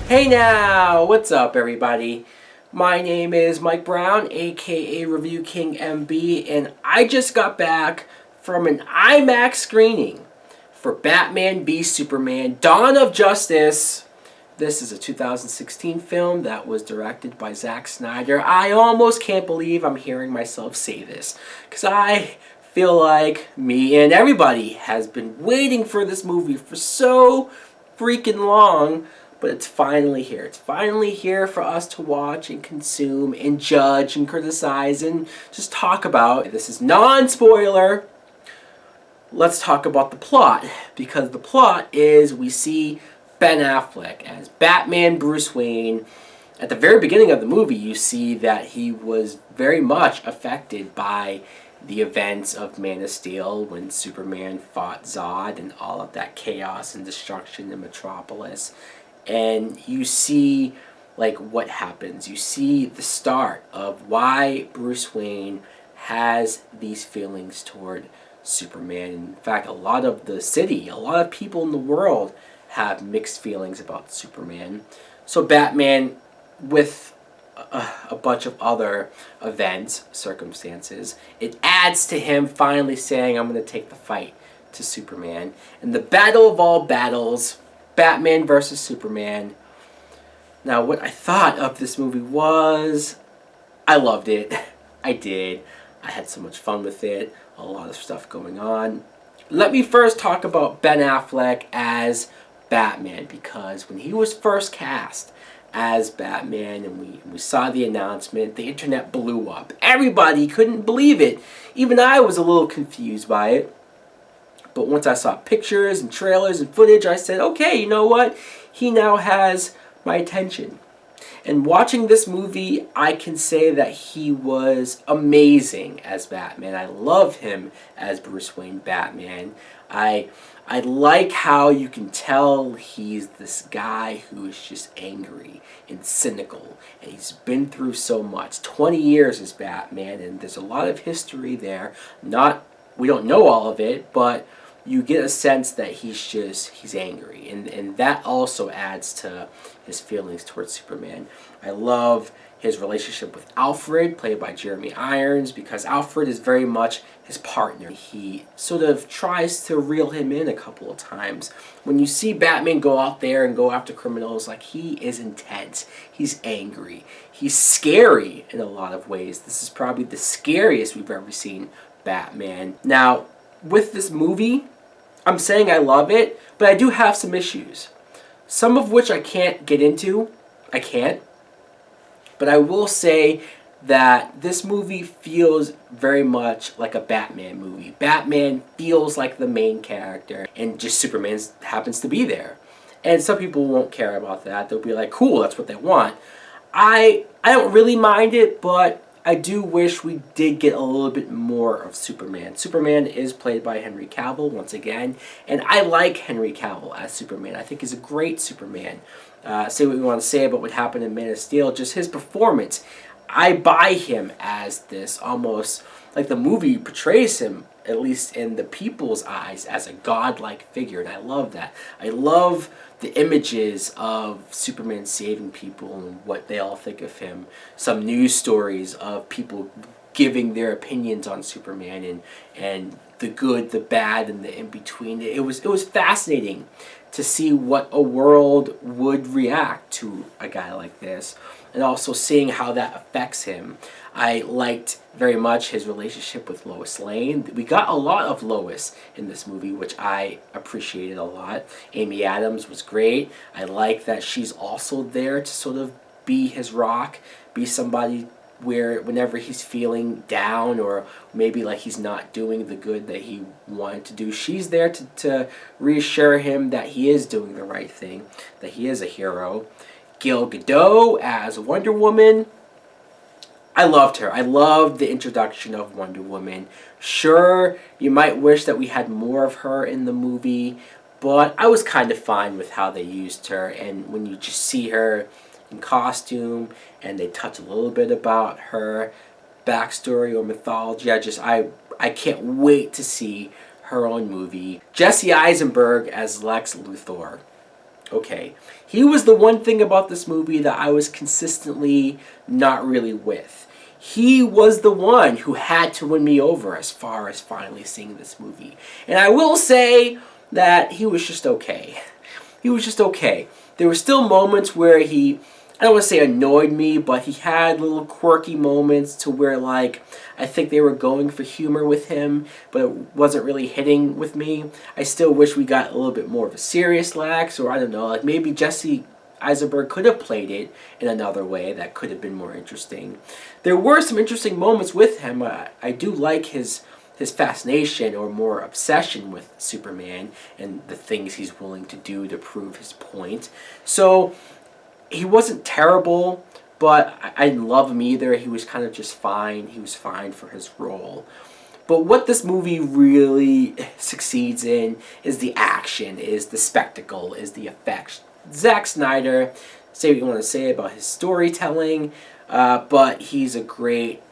Hey now, what's up everybody? My name is Mike Brown, aka ReviewKingMB, and I just got back from an IMAX screening for Batman v Superman: Dawn of Justice. This is a 2016 film that was directed by Zack Snyder. I almost can't believe I'm hearing myself say this, because I feel like me and everybody has been waiting for this movie for so freaking long. But it's finally here. It's finally here for us to watch and consume and judge and criticize and just talk about. This is non-spoiler. Let's talk about the plot. Because the plot is we see Ben Affleck as Batman Bruce Wayne. At the very beginning of the movie, you see that he was very much affected by the events of Man of Steel when Superman fought Zod and all of that chaos and destruction in Metropolis. And you see what happens. You see the start of why Bruce Wayne has these feelings toward Superman. In fact, a lot of the city, a lot of people in the world have mixed feelings about Superman. So Batman, with a bunch of other events, circumstances, it adds to him finally saying, I'm going to take the fight to Superman. And the battle of all battles, Batman versus Superman. Now, what I thought of this movie was, I loved it. I did. I had so much fun with it. A lot of stuff going on. Let me first talk about Ben Affleck as Batman, because when he was first cast as Batman and we saw the announcement, the internet blew up. Everybody couldn't believe it. Even I was a little confused by it. But once I saw pictures and trailers and footage, I said, okay, you know what? He now has my attention. And watching this movie, I can say that he was amazing as Batman. I love him as Bruce Wayne Batman. I like how you can tell he's this guy who is just angry and cynical. And he's been through so much. 20 years as Batman, and there's a lot of history there. We don't know all of it, but you get a sense that he's angry, and that also adds to his feelings towards Superman. I love his relationship with Alfred, played by Jeremy Irons, because Alfred is very much his partner. He sort of tries to reel him in a couple of times. When you see Batman go out there and go after criminals, he is intense. He's angry. He's scary in a lot of ways. This is probably the scariest we've ever seen Batman. Now, with this movie, I'm saying I love it, but I do have some issues. Some of which I can't get into. I can't. But I will say that this movie feels very much like a Batman movie. Batman feels like the main character, and just Superman happens to be there. And some people won't care about that. They'll be like, cool, that's what they want. I don't really mind it, but I do wish we did get a little bit more of Superman. Superman is played by Henry Cavill once again, and I like Henry Cavill as Superman. I think he's a great Superman. Say what we want to say about what happened in Man of Steel, just his performance. I buy him as this almost, the movie portrays him, at least in the people's eyes, as a godlike figure, and I love that. I love the images of Superman saving people and what they all think of him. Some news stories of people giving their opinions on Superman and the good, the bad, and the in-between. It was fascinating to see what a world would react to a guy like this, and also seeing how that affects him. I liked very much his relationship with Lois Lane. We got a lot of Lois in this movie, which I appreciated a lot. Amy Adams was great. I like that she's also there to sort of be his rock, be somebody where whenever he's feeling down or maybe he's not doing the good that he wanted to do, she's there to reassure him that he is doing the right thing, that he is a hero. Gal Gadot as Wonder Woman, I loved her. I loved the introduction of Wonder Woman. Sure, you might wish that we had more of her in the movie, but I was kind of fine with how they used her. And when you just see her in costume and they touch a little bit about her backstory or mythology, I can't wait to see her own movie. Jesse Eisenberg as Lex Luthor. Okay, he was the one thing about this movie that I was consistently not really with. He was the one who had to win me over as far as finally seeing this movie. And I will say that he was just okay. He was just okay. There were still moments where I don't want to say annoyed me, but he had little quirky moments to where, like, I think they were going for humor with him, but it wasn't really hitting with me. I still wish we got a little bit more of a serious Lex, or I don't know, like maybe Jesse Eisenberg could have played it in another way that could have been more interesting. There were some interesting moments with him. I do like his fascination or more obsession with Superman and the things he's willing to do to prove his point. So he wasn't terrible, but I didn't love him either. He was kind of just fine. He was fine for his role. But what this movie really succeeds in is the action, is the spectacle, is the effects. Zack Snyder, say what you want to say about his storytelling, but he's a great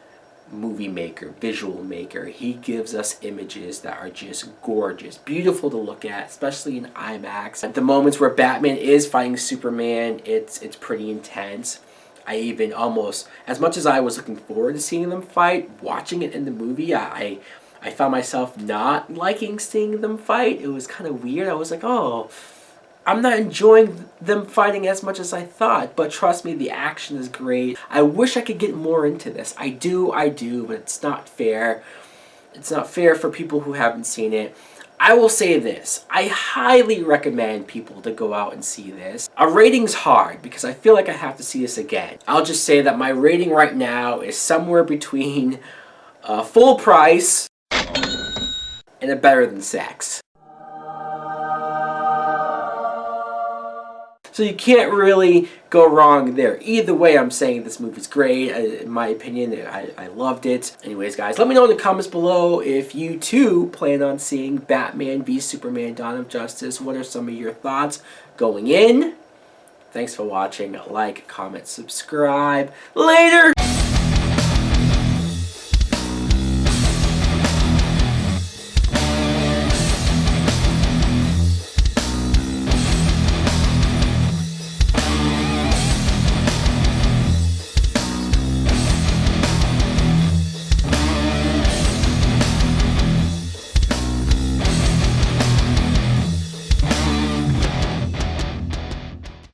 movie maker, visual maker. He gives us images that are just gorgeous, beautiful to look at, especially in IMAX. At the moments where Batman is fighting Superman, it's pretty intense. I even almost, as much as I was looking forward to seeing them fight, watching it in the movie, I found myself not liking seeing them fight. It was kind of weird. I was like, oh, I'm not enjoying them fighting as much as I thought, but trust me, the action is great. I wish I could get more into this. I do, but it's not fair. It's not fair for people who haven't seen it. I will say this. I highly recommend people to go out and see this. A rating's hard because I feel like I have to see this again. I'll just say that my rating right now is somewhere between full price and a better than sex. So you can't really go wrong there. Either way, I'm saying this movie's great. In my opinion, I loved it. Anyways, guys, let me know in the comments below if you too plan on seeing Batman v Superman Dawn of Justice. What are some of your thoughts going in? Thanks for watching. Like, comment, subscribe. Later!